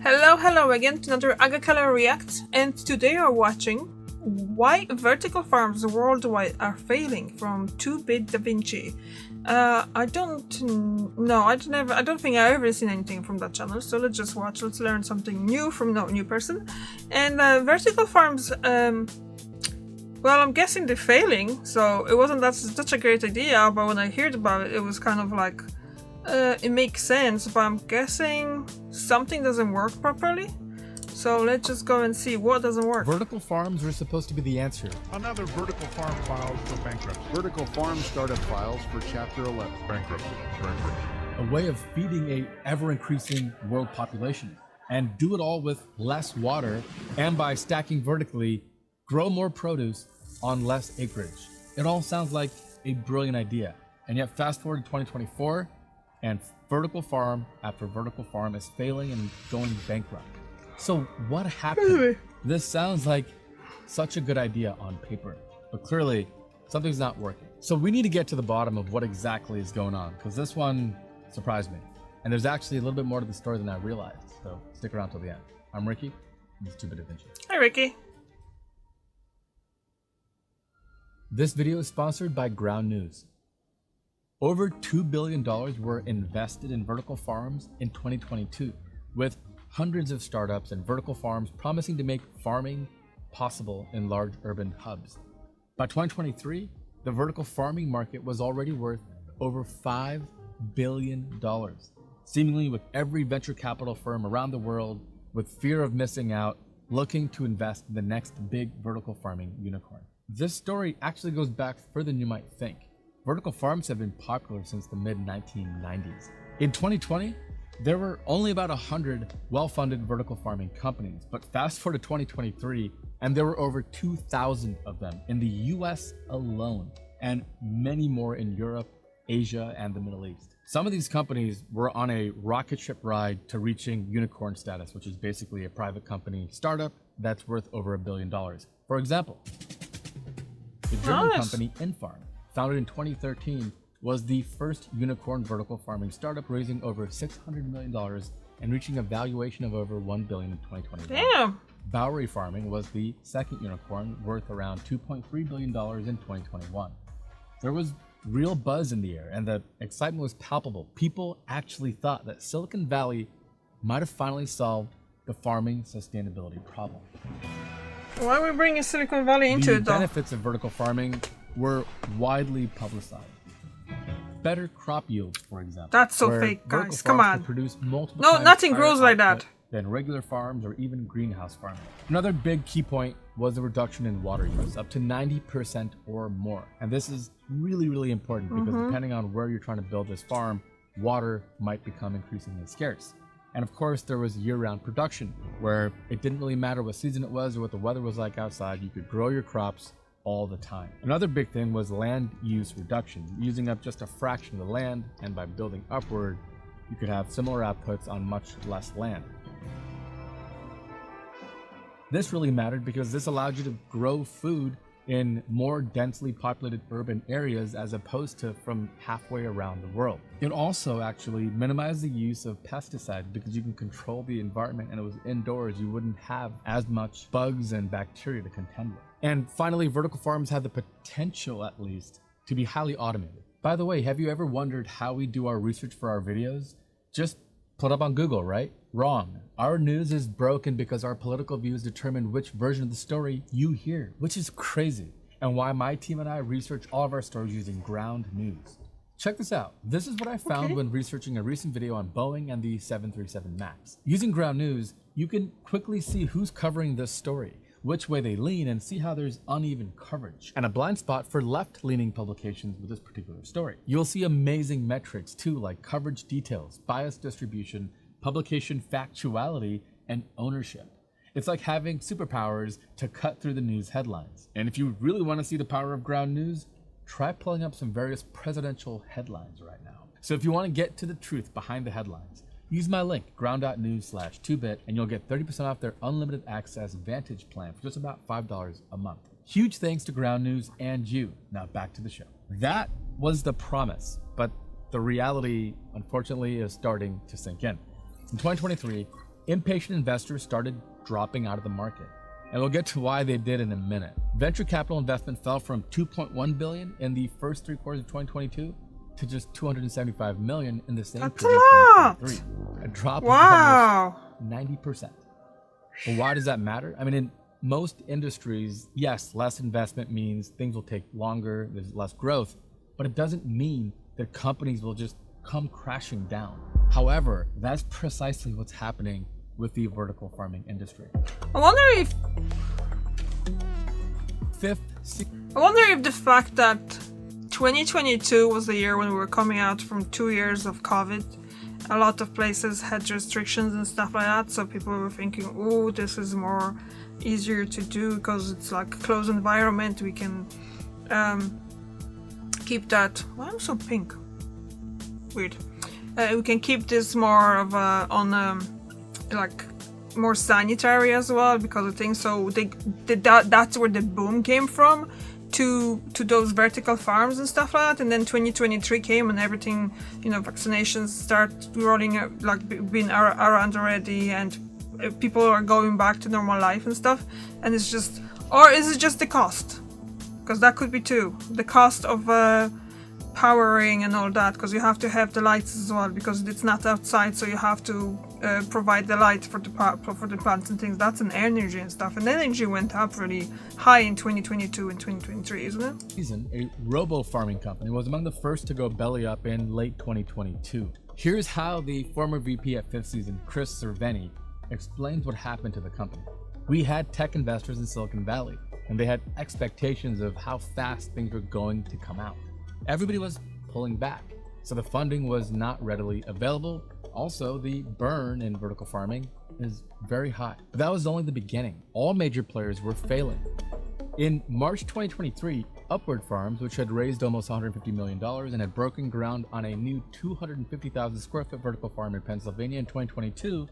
Hello again to another Agakala React, and today we're watching why vertical farms worldwide are failing from 2-bit Da Vinci. I don't think I've ever seen anything from that channel, so let's just watch. Let's learn something new from no new person. And vertical farms, well, I'm guessing they're failing, so it wasn't such a great idea, but when I heard about it, it was kind of like, it makes sense, but I'm guessing something doesn't work properly. So let's just go and see what doesn't work. Vertical farms are supposed to be the answer. Another vertical farm filed for bankruptcy. Vertical farm startup files for Chapter 11. Bankruptcy. A way of feeding a ever-increasing world population. And do it all with less water, and by stacking vertically, grow more produce on less acreage. It all sounds like a brilliant idea. And yet fast forward to 2024, and vertical farm after vertical farm is failing and going bankrupt. So what happened? This sounds like such a good idea on paper, but clearly something's not working. So we need to get to the bottom of what exactly is going on, because this one surprised me. And there's actually a little bit more to the story than I realized. So stick around till the end. I'm Ricky, and this is 2-Bit Adventure. Hi, Ricky. This video is sponsored by Ground News. Over $2 billion were invested in vertical farms in 2022, with hundreds of startups and vertical farms promising to make farming possible in large urban hubs. By 2023, the vertical farming market was already worth over $5 billion, seemingly with every venture capital firm around the world with fear of missing out, looking to invest in the next big vertical farming unicorn. This story actually goes back further than you might think. Vertical farms have been popular since the mid-1990s. In 2020, there were only about 100 well-funded vertical farming companies, but fast forward to 2023, and there were over 2,000 of them in the US alone, and many more in Europe, Asia, and the Middle East. Some of these companies were on a rocket ship ride to reaching unicorn status, which is basically a private company startup that's worth over $1 billion. For example, the German company Infarm, founded in 2013, was the first unicorn vertical farming startup, raising over $600 million and reaching a valuation of over $1 billion in 2021. Damn. Bowery Farming was the second unicorn, worth around $2.3 billion in 2021. There was real buzz in the air, and the excitement was palpable. People actually thought that Silicon Valley might have finally solved the farming sustainability problem. Why are we bringing Silicon Valley into it, though? The benefits of vertical farming were widely publicized. Better crop yields, for example. That's so fake, guys. Come on. Produce multiple no, nothing grows like that. Than regular farms or even greenhouse farming. Another big key point was the reduction in water use, up to 90% or more. And this is really important because depending on where you're trying to build this farm, water might become increasingly scarce. And of course, there was year-round production, where it didn't really matter what season it was or what the weather was like outside. You could grow your crops all the time. Another big thing was land use reduction, using up just a fraction of the land, and by building upward, you could have similar outputs on much less land. This really mattered because this allowed you to grow food in more densely populated urban areas as opposed to from halfway around the world. It also actually minimized the use of pesticides because you can control the environment, and it was indoors. You wouldn't have as much bugs and bacteria to contend with. And finally, vertical farms had the potential, at least, to be highly automated. By the way, have you ever wondered how we do our research for our videos? Just put up on Google, right? Wrong. Our news is broken because our political views determine which version of the story you hear, which is crazy, and why my team and I research all of our stories using Ground News. Check this out. This is what I found when researching a recent video on Boeing and the 737 MAX. Using Ground News, you can quickly see who's covering this story, which way they lean, and see how there's uneven coverage, and a blind spot for left-leaning publications with this particular story. You'll see amazing metrics too, like coverage details, bias distribution, publication factuality, and ownership. It's like having superpowers to cut through the news headlines. And if you really want to see the power of Ground News, try pulling up some various presidential headlines right now. So if you want to get to the truth behind the headlines, use my link, ground.news/2bit, and you'll get 30% off their unlimited access Vantage plan for just about $5 a month. Huge thanks to Ground News and you. Now back to the show. That was the promise, but the reality, unfortunately, is starting to sink in. In 2023, impatient investors started dropping out of the market. And we'll get to why they did in a minute. Venture capital investment fell from 2.1 billion in the first 3 quarters of 2022 to just 275 million in the same That's period a lot. of 2023. A drop Wow. of almost 90%. Well, why does that matter? I mean, in most industries, yes, less investment means things will take longer, there's less growth, but it doesn't mean that companies will just come crashing down. However, that's precisely what's happening with the vertical farming industry. I wonder if Fifth, the fact that 2022 was the year when we were coming out from 2 years of COVID, a lot of places had restrictions and stuff like that, so people were thinking, oh, this is more easier to do because it's like a closed environment, we can keep that. Why am so pink? Weird. We can keep this more of like more sanitary as well because of things. So that's where the boom came from to those vertical farms and stuff like that. And then 2023 came and everything, vaccinations start rolling being around already, and people are going back to normal life and stuff. And it's just, or is it just the cost? Because that could be too. The cost of powering and all that, because you have to have the lights as well, because it's not outside, so you have to provide the light for the plants and things. That's an energy and stuff, and energy went up really high in 2022 and 2023, isn't it? Season, a robo-farming company was among the first to go belly up in late 2022. Here's how the former VP at Fifth Season, Chris Cerveni, explains what happened to the company. We had tech investors in Silicon Valley, and they had expectations of how fast things were going to come out. Everybody was pulling back, so the funding was not readily available. Also, the burn in vertical farming is very high. But that was only the beginning. All major players were failing. In March 2023, Upward Farms, which had raised almost $150 million and had broken ground on a new 250,000 square foot vertical farm in Pennsylvania in 2022,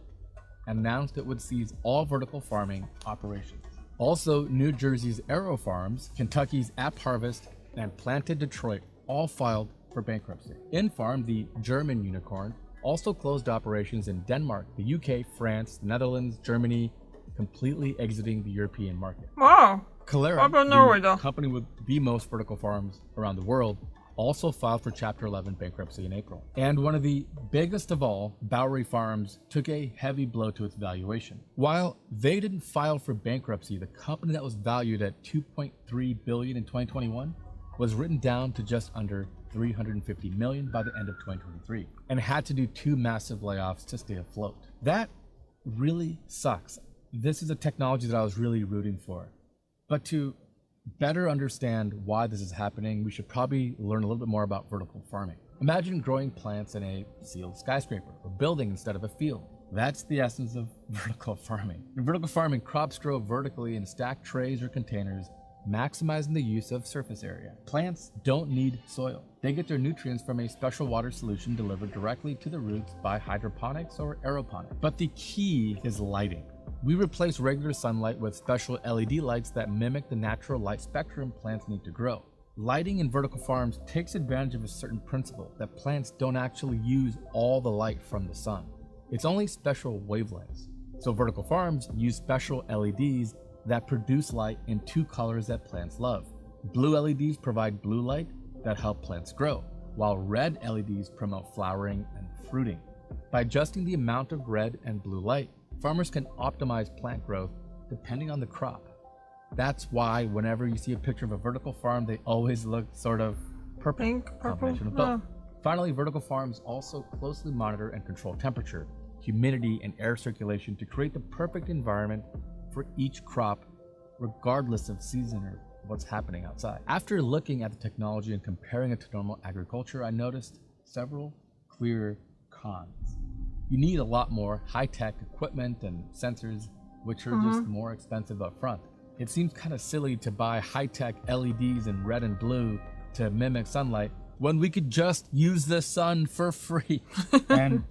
announced it would cease all vertical farming operations. Also, New Jersey's Aero Farms, Kentucky's App Harvest, and Planted Detroit all filed for bankruptcy. InFarm, the German unicorn, also closed operations in Denmark, the UK, France, the Netherlands, Germany, completely exiting the European market. Wow. Calera, What about Norway, the though? company with the most vertical farms around the world, also filed for Chapter 11 bankruptcy in April. And one of the biggest of all, Bowery Farms, took a heavy blow to its valuation. While they didn't file for bankruptcy, the company that was valued at $2.3 billion in 2021 was written down to just under $350 million by the end of 2023 and had to do 2 massive layoffs to stay afloat. That really sucks. This is a technology that I was really rooting for. But to better understand why this is happening, we should probably learn a little bit more about vertical farming. Imagine growing plants in a sealed skyscraper, a building instead of a field. That's the essence of vertical farming. In vertical farming, crops grow vertically in stacked trays or containers, maximizing the use of surface area. Plants don't need soil. They get their nutrients from a special water solution delivered directly to the roots by hydroponics or aeroponics. But the key is lighting. We replace regular sunlight with special LED lights that mimic the natural light spectrum plants need to grow. Lighting in vertical farms takes advantage of a certain principle that plants don't actually use all the light from the sun. It's only special wavelengths. So vertical farms use special LEDs that produce light in 2 colors that plants love. Blue LEDs provide blue light that help plants grow, while red LEDs promote flowering and fruiting. By adjusting the amount of red and blue light, farmers can optimize plant growth depending on the crop. That's why whenever you see a picture of a vertical farm, they always look sort of purple. Pink, purple. Combination of both. Finally, vertical farms also closely monitor and control temperature, humidity, and air circulation to create the perfect environment for each crop, regardless of season or what's happening outside. After looking at the technology and comparing it to normal agriculture, I noticed several clear cons. You need a lot more high-tech equipment and sensors, which are just more expensive up front. It seems kind of silly to buy high-tech LEDs in red and blue to mimic sunlight when we could just use the sun for free. And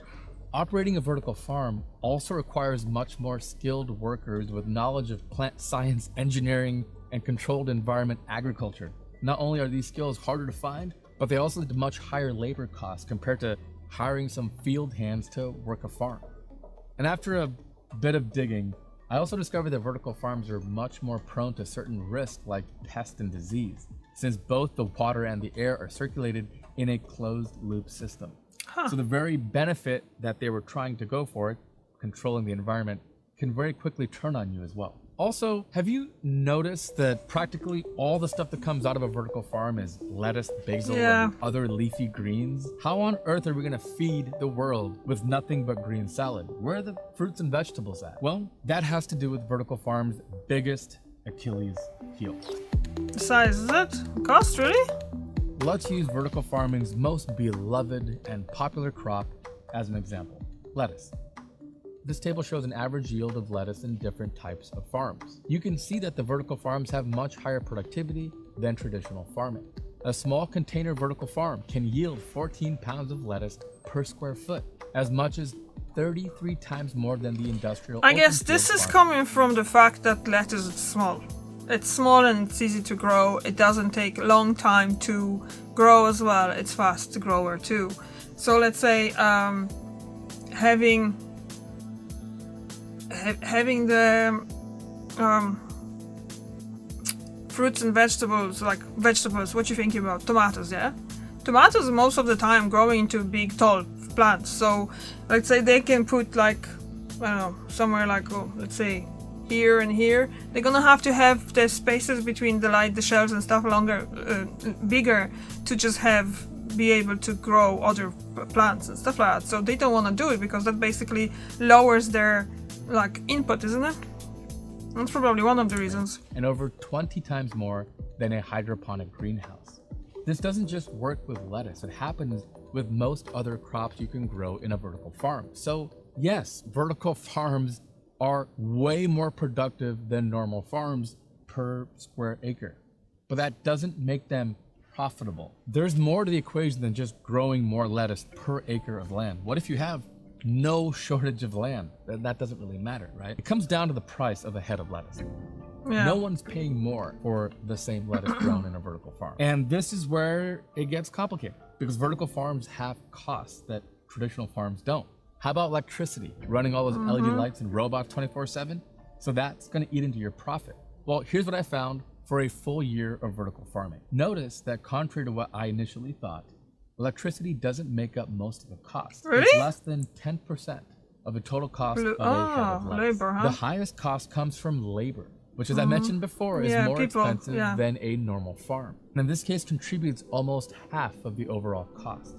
operating a vertical farm also requires much more skilled workers with knowledge of plant science, engineering, and controlled environment agriculture. Not only are these skills harder to find, but they also lead to much higher labor costs compared to hiring some field hands to work a farm. And after a bit of digging, I also discovered that vertical farms are much more prone to certain risks like pest and disease, since both the water and the air are circulated in a closed loop system. So the very benefit that they were trying to go for, controlling the environment, can very quickly turn on you as well. Also, have you noticed that practically all the stuff that comes out of a vertical farm is lettuce, basil, and other leafy greens? How on earth are we gonna feed the world with nothing but green salad? Where are the fruits and vegetables at? Well, that has to do with vertical farms' biggest Achilles heel. The size, is it? Cost, really? Let's use vertical farming's most beloved and popular crop as an example, lettuce. This table shows an average yield of lettuce in different types of farms. You can see that the vertical farms have much higher productivity than traditional farming. A small container vertical farm can yield 14 pounds of lettuce per square foot, as much as 33 times more than the industrial. I guess this is coming from the fact that lettuce is small. It's small and it's easy to grow. It doesn't take a long time to grow as well. It's fast to grower too. So let's say having the fruits and vegetables, like vegetables, what you thinking about? Tomatoes, yeah? Tomatoes most of the time growing into big tall plants. So let's say they can put like, I don't know, somewhere like, let's say here and here. They're gonna have to have the spaces between the shelves and stuff bigger to just be able to grow other plants and stuff like that. So they don't want to do it because that basically lowers their input, isn't it? That's probably one of the reasons. And over 20 times more than a hydroponic greenhouse. This doesn't just work with lettuce, it happens with most other crops you can grow in a vertical farm. So yes, vertical farms are way more productive than normal farms per square acre, but that doesn't make them profitable. There's more to the equation than just growing more lettuce per acre of land. What if you have no shortage of land? That doesn't really matter, right? It comes down to the price of a head of lettuce. No one's paying more for the same lettuce grown in a vertical farm. And this is where it gets complicated, because vertical farms have costs that traditional farms don't. How about electricity? Running all those LED lights and robots 24/7? So that's gonna eat into your profit. Well, here's what I found for a full year of vertical farming. Notice that contrary to what I initially thought, electricity doesn't make up most of the cost. Really? It's less than 10% of the total cost of a head of lettuce. Labor, huh? The highest cost comes from labor, which, as I mentioned before, is more expensive than a normal farm. And in this case, contributes almost half of the overall cost.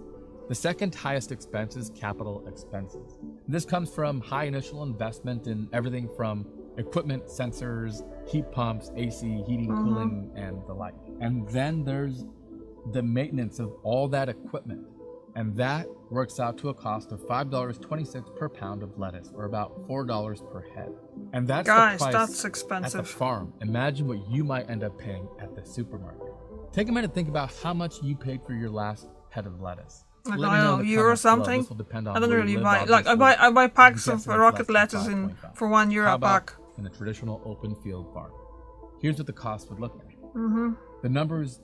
The second highest expense is capital expenses. This comes from high initial investment in everything from equipment, sensors, heat pumps, AC, heating, cooling, and the like. And then there's the maintenance of all that equipment. And that works out to a cost of $5.26 per pound of lettuce, or about $4 per head. And that's the price that's expensive. at the farm. Imagine what you might end up paying at the supermarket. Take a minute to think about how much you paid for your last head of lettuce. I don't know, euro or something. I don't really buy. I buy packs of rocket lettuce for €1 a pack. In a traditional open field farm. Here's what the cost would look like. The numbers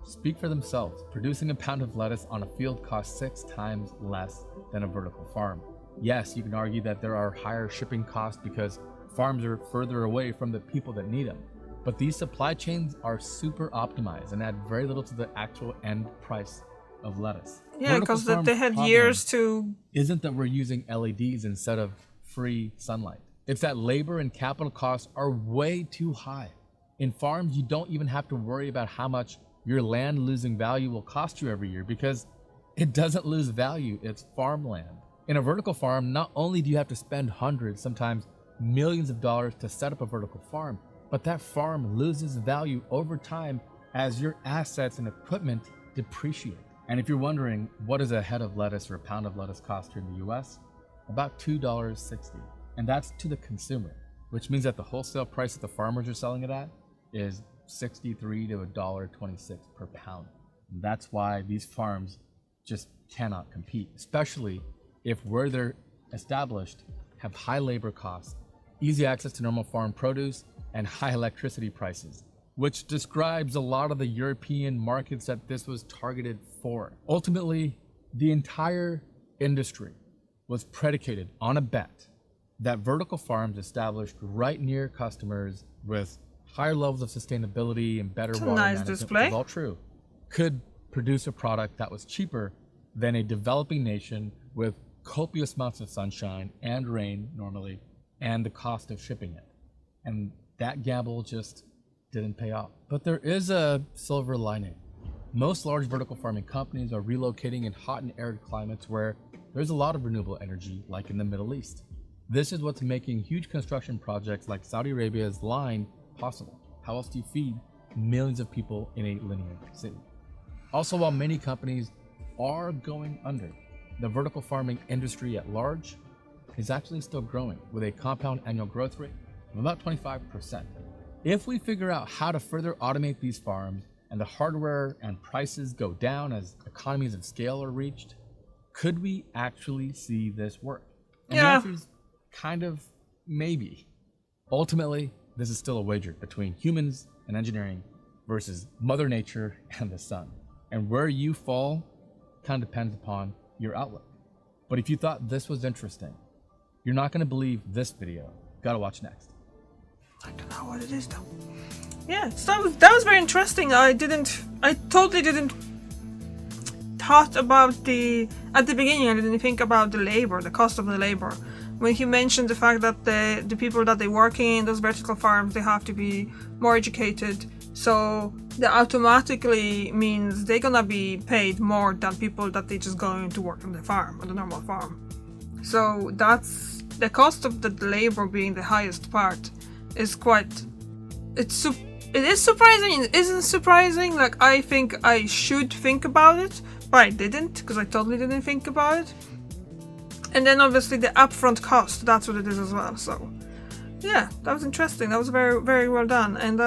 speak for themselves. Producing a pound of lettuce on a field costs 6 times less than a vertical farm. Yes, you can argue that there are higher shipping costs because farms are further away from the people that need them. But these supply chains are super optimized and add very little to the actual end price of lettuce. Yeah, because they had years to... Isn't that we're using LEDs instead of free sunlight. It's that labor and capital costs are way too high. In farms, you don't even have to worry about how much your land losing value will cost you every year, because it doesn't lose value, it's farmland. In a vertical farm, not only do you have to spend hundreds, sometimes millions of dollars to set up a vertical farm, but that farm loses value over time as your assets and equipment depreciate. And if you're wondering, what does a head of lettuce or a pound of lettuce cost here in the US? About $2.60. And that's to the consumer, which means that the wholesale price that the farmers are selling it at is $63 to $1.26 per pound. And that's why these farms just cannot compete, especially if where they're established have high labor costs, easy access to normal farm produce, and high electricity prices, which describes a lot of the European markets that this was targeted for. Ultimately, the entire industry was predicated on a bet that vertical farms established right near customers with higher levels of sustainability and better water nice management, display. which is all true, could produce a product that was cheaper than a developing nation with copious amounts of sunshine and rain normally, and the cost of shipping it. And that gamble just didn't pay off. But there is a silver lining. Most large vertical farming companies are relocating in hot and arid climates where there's a lot of renewable energy, like in the Middle East. This is what's making huge construction projects like Saudi Arabia's line possible. How else do you feed millions of people in a linear city? Also, while many companies are going under, the vertical farming industry at large is actually still growing with a compound annual growth rate of about 25%. If we figure out how to further automate these farms and the hardware and prices go down as economies of scale are reached, could we actually see this work? And the answer is kind of maybe. Ultimately, this is still a wager between humans and engineering versus Mother Nature and the sun. And where you fall kind of depends upon your outlook. But if you thought this was interesting, you're not going to believe this video. Gotta watch next. I don't know what it is though. Yeah, so that was very interesting. I totally didn't thought about at the beginning, I didn't think about the labor, the cost of the labor. When he mentioned the fact that the people that they work in those vertical farms, they have to be more educated. So that automatically means they're gonna be paid more than people that they just go to work on the farm, on the normal farm. So that's the cost of the labor being the highest part is it is surprising. It isn't surprising. Like, I think I should think about it, but I didn't, because I totally didn't think about it. And then obviously the upfront cost, that's what it is as well. So yeah, that was interesting. That was very, very well done. And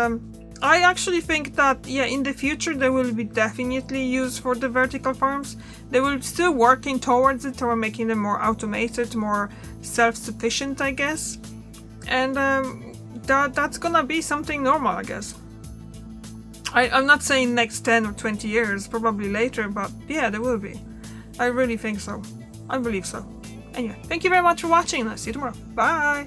I actually think that, yeah, in the future there will be definitely use for the vertical farms. They will still working towards it, or making them more automated, more self-sufficient, I guess. And that's gonna be something normal, I guess. I'm not saying next 10 or 20 years, probably later, but yeah, there will be. I really think so. I believe so. Anyway, thank you very much for watching, and I'll see you tomorrow. Bye!